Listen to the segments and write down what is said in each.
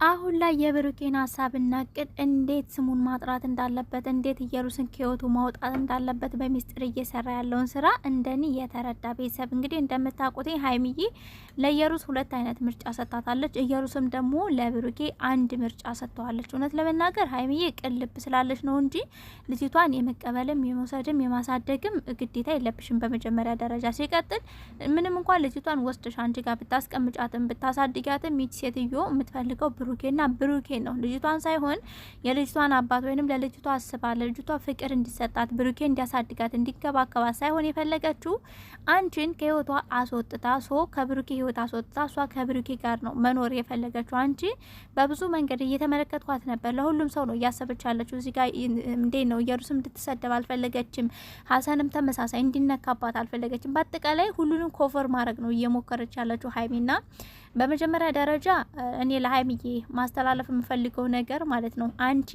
አሁን ላይ የብሩኬን ሀሳብና እቅድ እንዴት ስሙን ማጥራት እንዳለበት እንዴት ኢየሩስን ከህይወቱ ማውጣት እንዳለበት በሚስጥር እየሰራ ያለውን ስራ እንደኔ የተረዳ ቤተሰብ እንግዲህ እንደምታውቁት ሀይሚዬ ለኢየሩስ ሁለት አይነት ምርጫ ሰጥታታለች። ኢየሩስም ደግሞ ለብሩኬ አንድ ምርጫ ሰጥተዋለች። እውነት ለመናገር ሀይሚዬ ቅልብ ስላለች ነው እንጂ ልጅቷን የመቀበልም የመውሰድም የማሳደግም ግዴታ የለብሽም። በመጀመሪያ ደረጃ ሲቀጥል ምንም እንኳን ልጅቷን ወስደሽ አንቺ ጋር ብታስቀምጫትም ብታሳድጋትም ይች ሴትዮ የምትፈልገው ብሩኬና ብሩኬ ነው። ልጅቷን ሳይሆን የልጅቷን አባት ወይንም ለልጅቷ አስባ ለልጅቷ ፍቅር እንዲሰጣት ብሩኬ እንዲያሳድጋት እንዲከባከባት ሳይሆን የፈለገችው አንቺን ከህይወቷ አስወጥታ ከብሩኬ ህይወት አስወጥታ እሷ ከብሩኬ ጋር ነው መኖር የፈለገችው። አንቺ በብዙ መንገድ እየተመለከትኳት ነበር። ለሁሉም ሰው ነው እያሰበች ያለችው። እዚህ ጋር እንዴት ነው ኢየሩስም እንድትሰደብ አልፈለገችም። ሀሰንም ተመሳሳይ እንዲነካባት አልፈለገችም። በአጠቃላይ ሁሉንም ኮቨር ማድረግ ነው እየሞከረች ያለችው ሀይሚና በመጀመሪያ ደረጃ እኔ ለሀይሚዬ ማስተላለፍ የምፈልገው ነገር ማለት ነው፣ አንቺ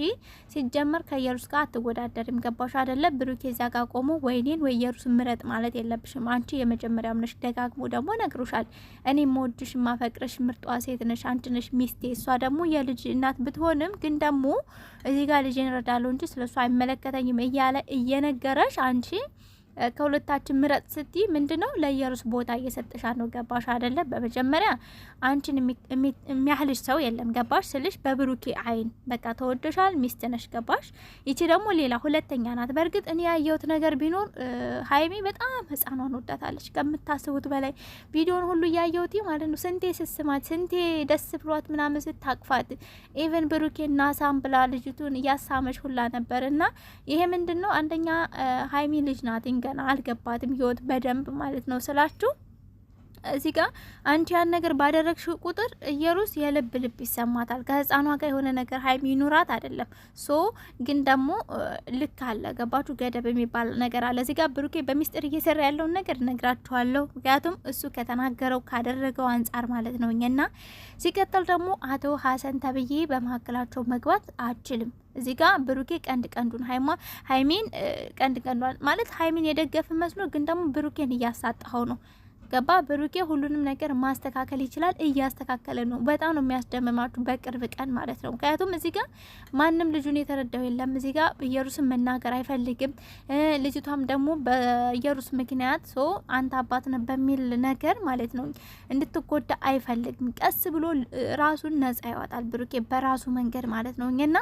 ሲጀመር ከኢየሩስ ጋር አትወዳደርም። ገባሽ አይደለ? ብሩኬ እዛ ጋር ቆሞ ወይኔን ወይ ኢየሩስ ምረጥ ማለት የለብሽም። አንቺ የመጀመሪያም ነሽ። ደጋግሞ ደግሞ ነግሮሻል። እኔ የምወድሽ የማፈቅርሽ ምርጧ ሴት ነሽ፣ አንቺ ነሽ ሚስቴ። እሷ ደግሞ የልጅ እናት ብትሆንም ግን ደግሞ እዚህ ጋር ልጅ እንረዳለሁ እንጂ ስለሷ አይመለከተኝም እያለ እየነገረሽ አንቺ ከሁለታችን ምረጥ ስቲ ምንድነው ለኢየሩስ ቦታ እየሰጠሻት ነው። ገባሽ አይደለ? በመጀመሪያ አንቺን የሚያህልሽ ሰው የለም። ገባሽ ስልሽ በብሩኬ አይን በቃ ተወደሻል፣ ሚስት ነሽ። ገባሽ? ይቺ ደግሞ ሌላ ሁለተኛ ናት። በእርግጥ እኔ ያየሁት ነገር ቢኖር ሀይሚ በጣም ህፃኗን ወዳታለች ከምታስቡት በላይ። ቪዲዮን ሁሉ እያየሁት ማለት ነው። ስንቴ ስስማት፣ ስንቴ ደስ ብሏት ምናምን ስታቅፋት፣ ኢቨን ብሩኬ ናሳም ብላ ልጅቱን እያሳመች ሁላ ነበር። እና ይሄ ምንድነው አንደኛ ሀይሚ ልጅ ናት፣ ገና አልገባትም ህይወት በደንብ ማለት ነው ስላችሁ። እዚህ ጋር አንቺ ያን ነገር ባደረግሽው ቁጥር ኢየሩስ የልብ ልብ ይሰማታል። ከህፃኗ ጋር የሆነ ነገር ሀይሚ ይኑራት አይደለም ግን ደግሞ ልክ አለ። ገባችሁ? ገደብ የሚባል ነገር አለ። እዚህ ጋር ብሩኬ በሚስጥር እየሰራ ያለውን ነገር ነግራችኋለሁ። ምክንያቱም እሱ ከተናገረው ካደረገው አንጻር ማለት ነው። እና ሲቀጥል ደግሞ አቶ ሀሰን ተብዬ በመካከላቸው መግባት አችልም። እዚህ ጋር ብሩኬ ቀንዱን ሀይሚን ቀንዷን ማለት ሀይሚን የደገፍ መስሎ ግን ደግሞ ብሩኬን እያሳጣኸው ነው። ገባ? ብሩኬ ሁሉንም ነገር ማስተካከል ይችላል፣ እያስተካከለ ነው። በጣም ነው የሚያስደምማችሁ በቅርብ ቀን ማለት ነው። ምክንያቱም እዚህ ጋር ማንም ልጁን የተረዳው የለም። እዚህ ጋር ኢየሩስን መናገር አይፈልግም። ልጅቷም ደግሞ በኢየሩስ ምክንያት አንተ አባት ነህ በሚል ነገር ማለት ነው እንድትጎዳ አይፈልግም። ቀስ ብሎ ራሱን ነጻ ያወጣል ብሩኬ በራሱ መንገድ ማለት ነው። እና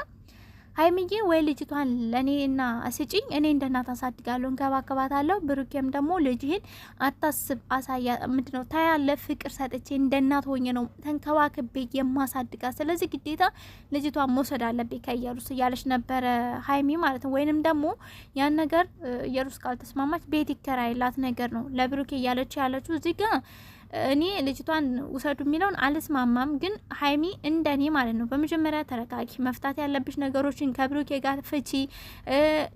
ሀይሚዬ ወይ ልጅቷን ለኔና ስጪኝ፣ እኔ እንደናት አሳድጋለሁ፣ እንከባከባታለሁ። ብሩኬም ደግሞ ልጅህን አታስብ፣ አሳያ ምንድነው ታያለ፣ ፍቅር ሰጥቼ እንደናት ሆኜ ነው ተንከባክቤ የማሳድጋት። ስለዚህ ግዴታ ልጅቷን መውሰድ አለብኝ ከኢየሩስ እያለች ነበረ ሀይሚ ማለት ነው። ወይንም ደግሞ ያን ነገር ኢየሩስ ካልተስማማች ቤት ይከራይላት ነገር ነው ለብሩኬ እያለች ያለችው እዚህ ጋር እኔ ልጅቷን ውሰዱ የሚለውን አልስማማም። ግን ሀይሚ እንደኔ ማለት ነው በመጀመሪያ ተረጋጊ። መፍታት ያለብሽ ነገሮችን ከብሩኬ ጋር ፍቺ።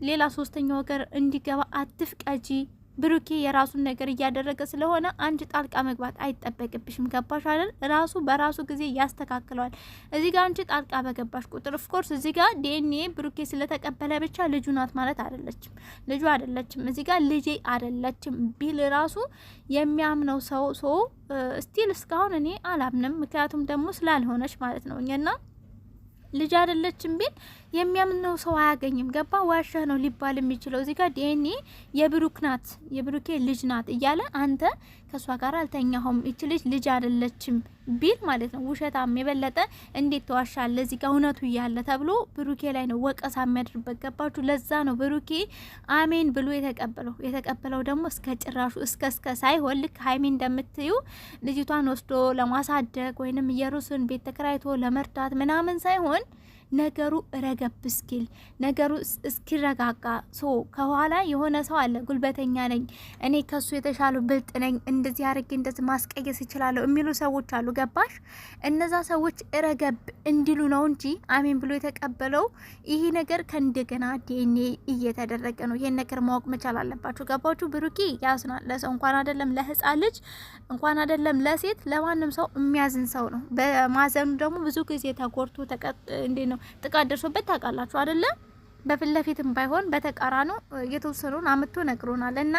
ሌላ ሶስተኛ ወገር እንዲገባ አትፍቀጂ። ብሩኬ የራሱን ነገር እያደረገ ስለሆነ አንቺ ጣልቃ መግባት አይጠበቅብሽም። ገባሽ አይደል? ራሱ በራሱ ጊዜ ያስተካክለዋል። እዚህ ጋር አንቺ ጣልቃ በገባሽ ቁጥር ኦፍኮርስ እዚህ ጋር ዲኤንኤ ብሩኬ ስለተቀበለ ብቻ ልጁ ናት ማለት አይደለችም። ልጁ አይደለችም። እዚህ ጋር ልጄ አይደለችም ቢል ራሱ የሚያምነው ሰው ስቲል እስካሁን እኔ አላምንም። ምክንያቱም ደግሞ ስላልሆነች ማለት ነው። እኛና ልጅ አይደለችም ቢል የሚያምነው ሰው አያገኝም። ገባ? ዋሻ ነው ሊባል የሚችለው እዚህ ጋር ዲኤንኤ የብሩክ ናት የብሩኬ ልጅ ናት እያለ አንተ ከሷ ጋር አልተኛሁም እቺ ልጅ አይደለችም ቢል ማለት ነው ውሸታም የበለጠ እንዴት ተዋሻለ? እዚህ ጋር እውነቱ እያለ ተብሎ ብሩኬ ላይ ነው ወቀሳ የሚያድርበት። ገባችሁ? ለዛ ነው ብሩኬ አሜን ብሎ የተቀበለው ደግሞ እስከ ጭራሹ እስከ ሳይሆን ልክ ሀይሚ እንደምትዩ ልጅቷን ወስዶ ለማሳደግ ወይንም ኢየሩስን ቤት ተከራይቶ ለመርዳት ምናምን ሳይሆን ነገሩ ረገብ እስኪል ነገሩ እስኪረጋጋ ከኋላ የሆነ ሰው አለ። ጉልበተኛ ነኝ እኔ ከሱ የተሻሉ ብልጥ ነኝ፣ እንደዚህ አድርጌ እንደዚህ ማስቀየስ ይችላል የሚሉ ሰዎች አሉ። ገባሽ? እነዛ ሰዎች ረገብ እንዲሉ ነው እንጂ አሜን ብሎ የተቀበለው ይሄ ነገር ከእንደገና ዲኤንኤ እየተደረገ ነው። ይሄን ነገር ማወቅ መቻል አለባችሁ። ገባችሁ? ብሩኬ ያስናል። ለሰው እንኳን አይደለም ለህፃን ልጅ እንኳን አይደለም ለሴት ለማንም ሰው የሚያዝን ሰው ነው። በማዘኑ ደግሞ ብዙ ጊዜ ተጎርቶ እንዴ ነው ጥቃት ደርሶበት ታውቃላችሁ አይደለ? በፊት ለፊትም ባይሆን በተቃራኑ የተወሰኑን አምጥቶ ነግሮናል። እና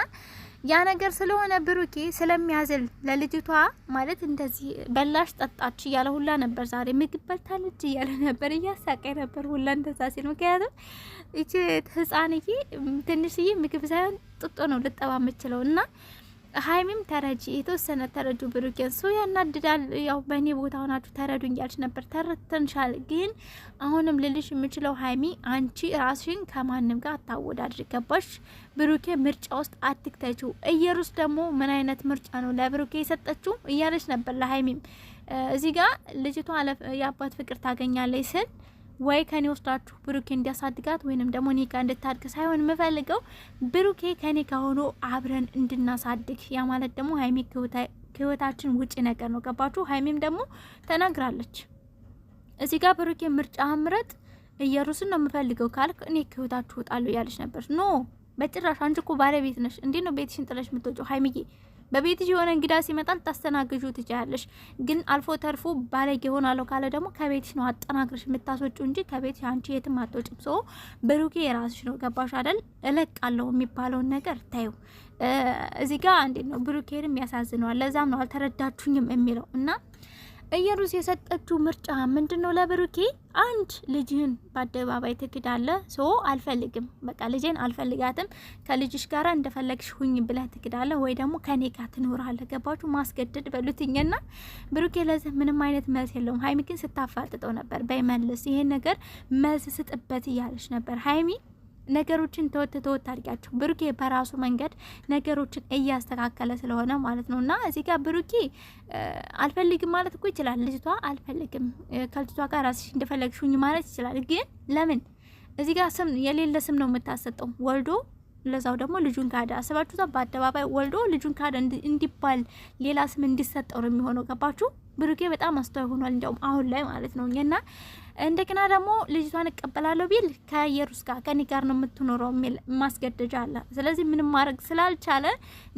ያ ነገር ስለሆነ ብሩኬ ስለሚያዝል ለልጅቷ ማለት እንደዚህ በላሽ ጠጣች እያለ ሁላ ነበር። ዛሬ ምግብ በልታለች እያለ ነበር፣ እያሳቀኝ ነበር ሁላ እንደዛ ሲል። ምክንያቱም እቺ ህፃንዬ ትንሽዬ ምግብ ሳይሆን ጥጦ ነው ልጠባ የምችለው እና ሀይሚም ተረጂ የተወሰነ ተረጁ ብሩኬን ሶ ያናድዳል። ያው በእኔ ቦታ ሆናችሁ ተረዱኝ እያልሽ ነበር፣ ተረተንሻል። ግን አሁንም ልልሽ የምችለው ሀይሚ አንቺ ራስሽን ከማንም ጋር አታወዳድሪ፣ ገባሽ? ብሩኬ ምርጫ ውስጥ አትክተችው። እየሩስ ደግሞ ምን አይነት ምርጫ ነው ለብሩኬ የሰጠችው እያለች ነበር ለሀይሚም። እዚህ ጋር ልጅቷ የአባት ፍቅር ታገኛለች ስል ወይ ከኔ ወስዳችሁ ብሩኬ እንዲያሳድጋት ወይንም ደግሞ እኔ ጋር እንድታድግ ሳይሆን የምፈልገው ብሩኬ ከኔ ጋር ሆኖ አብረን እንድናሳድግ። ያ ማለት ደግሞ ሀይሚ ከህይወታችን ውጪ ነገር ነው፣ ገባችሁ? ሀይሚም ደግሞ ተናግራለች እዚህ ጋር ብሩኬ ምርጫ ምረጥ፣ እየሩስን ነው የምፈልገው ካልክ እኔ ከህይወታችሁ እወጣለሁ ያለች ነበር። ኖ በጭራሽ፣ አንቺ እኮ ባለቤት ነሽ። እንዴት ነው ቤትሽን ጥለሽ የምትወጪው ሀይሚዬ? በቤትሽ የሆነ እንግዳ ሲመጣል ታስተናግጁ ትችያለሽ። ግን አልፎ ተርፎ ባለጌ ሆናለሁ ካለ ደግሞ ከቤትሽ ነው አጠናግረሽ የምታስወጪው እንጂ ከቤትሽ አንቺ የትም አትወጪም። ሶ ብሩኬ የራስሽ ነው፣ ገባሽ አይደል? እለቃለሁ የሚባለውን ነገር ታዩ። እዚህ ጋር እንዴት ነው ብሩኬንም ያሳዝነዋል። ለዛም ነው አልተረዳችሁኝም የሚለው እና እየሩስ የሰጠችው ምርጫ ምንድነው ለብሩኬ? አንድ ልጅህን በአደባባይ ትክዳለ። ሶ አልፈልግም፣ በቃ ልጄን አልፈልጋትም፣ ከልጅሽ ጋር እንደፈለግሽ ሁኝ ብለህ ትክዳለ፣ ወይ ደግሞ ከኔ ጋር ትኖራለህ። ገባችሁ? ማስገደድ በሉትኝና ብሩኬ ለዚህ ምንም አይነት መልስ የለውም። ሀይሚ ግን ስታፋጥጠው ነበር። በይመልስ ይሄን ነገር መልስ ስጥበት እያለች ነበር ሀይሚ። ነገሮችን ተወት አድርጋቸው። ብሩኬ በራሱ መንገድ ነገሮችን እያስተካከለ ስለሆነ ማለት ነው። እና እዚህ ጋር ብሩኬ አልፈልግም ማለት እኮ ይችላል። ልጅቷ አልፈልግም ከልጅቷ ጋር ራስሽ እንደፈለግሽኝ ማለት ይችላል። ግን ለምን እዚህ ጋር ስም የሌለ ስም ነው የምታሰጠው? ወልዶ ለዛው ደግሞ ልጁን ካዳ። አስባችሁታ? በአደባባይ ወልዶ ልጁን ካዳ እንዲባል ሌላ ስም እንዲሰጠው ነው የሚሆነው። ገባችሁ? ብሩኬ በጣም አስተዋይ ሆኗል፣ እንደውም አሁን ላይ ማለት ነው። እና እንደገና ደግሞ ልጅቷን እቀበላለሁ ቢል ከኢየሩስ ጋር ከኔ ጋር ነው የምትኖረው የሚል ማስገደጃ አለ። ስለዚህ ምንም ማድረግ ስላልቻለ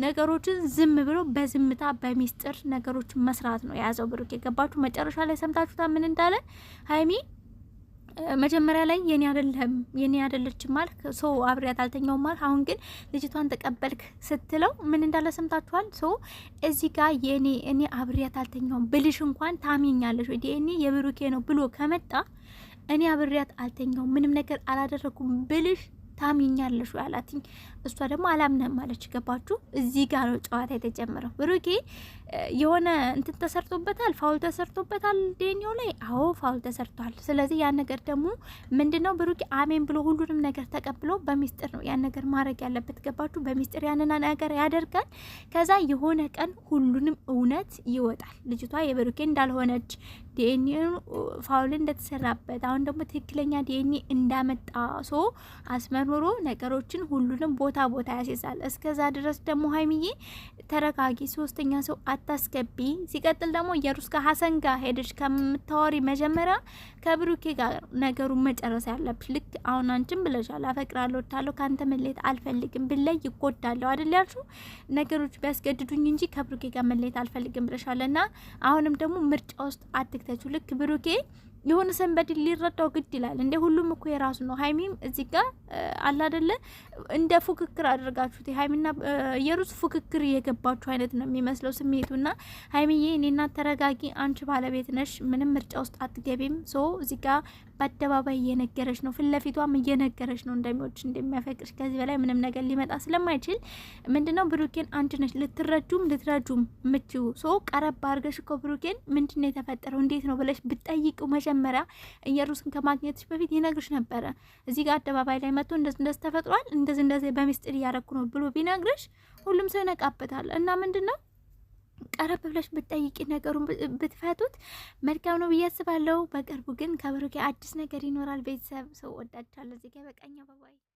ነገሮችን ዝም ብሎ በዝምታ በሚስጥር ነገሮችን መስራት ነው የያዘው ብሩኬ። ገባችሁ? መጨረሻ ላይ ሰምታችሁታ ምን እንዳለ ሀይሚ መጀመሪያ ላይ የኔ አይደለችም ማለት ሰው አብሬያት አልተኛውም ማለት። አሁን ግን ልጅቷን ተቀበልክ ስትለው ምን እንዳለ ሰምታችኋል። ሰው እዚህ ጋር እኔ አብሬያት አልተኛውም ብልሽ እንኳን ታሚኛለሽ ወይ እኔ የብሩኬ ነው ብሎ ከመጣ እኔ አብሬያት አልተኛውም ምንም ነገር አላደረኩም ብልሽ ታሚኛለሽ ያላትኝ። እሷ ደግሞ አላምነም ማለች። ገባችሁ? እዚህ ጋር ነው ጨዋታ የተጀመረው። ብሩኬ የሆነ እንትን ተሰርቶበታል፣ ፋውል ተሰርቶበታል ዴኒዮ ላይ። አዎ ፋውል ተሰርቷል። ስለዚህ ያን ነገር ደግሞ ምንድነው ብሩኬ አሜን ብሎ ሁሉንም ነገር ተቀብሎ በሚስጥር ነው ያን ነገር ማድረግ ያለበት። ገባችሁ? በሚስጥር ያንን ነገር ያደርጋል። ከዛ የሆነ ቀን ሁሉንም እውነት ይወጣል። ልጅቷ የብሩኬ እንዳልሆነች ዲኤንኤ ፋውል እንደተሰራበት አሁን ደግሞ ትክክለኛ ዲኤንኤ እንዳመጣ ሶ አስመርምሮ ነገሮችን ሁሉንም ቦታ ያስይዛል። እስከዛ ድረስ ደግሞ ሀይሚዬ ተረጋጊ፣ ሶስተኛ ሰው አታስገቢ። ሲቀጥል ደግሞ ኢየሩስ ጋር ሀሰን ጋር ሄደሽ ከምታወሪ መጀመሪያ ከብሩኬ ጋር ነገሩን መጨረስ ያለብሽ። ልክ አሁን አንቺም ብለሻል፣ አፈቅራለሁ ታለው ካንተ መለየት አልፈልግም ብለይ ይጎዳለሁ አይደል ያልሽው። ነገሮች ቢያስገድዱኝ እንጂ ከብሩኬ ጋር መለየት አልፈልግም ብለሻልና አሁንም ደግሞ ምርጫ ውስጥ አትክተቹ። ልክ ብሩኬ የሆነ ሰንበድ ሊረዳው ግድ ይላል። እንደ ሁሉም እኮ የራሱ ነው። ሀይሚም እዚህ ጋር አለ አይደለ እንደ ፉክክር አድርጋችሁት ሀይሚና ኢየሩስ ፉክክር የገባችሁ አይነት ነው የሚመስለው ስሜቱና ሀይሚዬ እኔና ተረጋጊ፣ አንቺ ባለቤት ነሽ፣ ምንም ምርጫ ውስጥ አትገቢም። ሶ እዚህ ጋር በአደባባይ እየነገረች ነው፣ ፊት ለፊቷም እየነገረች ነው እንደሚወድሽ እንደሚያፈቅርሽ። ከዚህ በላይ ምንም ነገር ሊመጣ ስለማይችል ምንድነው ብሩኬን አንቺ ነሽ ልትረጁም ምችው። ሶ ቀረብ አድርገሽ እኮ ብሩኬን ምንድነው የተፈጠረው እንዴት ነው ብለሽ ብትጠይቂው መጀመሪያ ኢየሩስን ከማግኘትሽ በፊት ይነግርሽ ነበረ። እዚህ ጋር አደባባይ ላይ መጥቶ እንደዚህ ተፈጥሯል እንደዚህ በሚስጥር እያረኩ ነው ብሎ ቢነግርሽ ሁሉም ሰው ይነቃበታል። እና ምንድነው ቀረብ ብለሽ ብትጠይቂ ነገሩን ብትፈቱት መልካም ነው ብዬ አስባለሁ። በቅርቡ ግን ከብሩኬ አዲስ ነገር ይኖራል። ቤተሰብ ሰው ወዳችኋለሁ። እዚህ ጋር በቃኛ ባባይ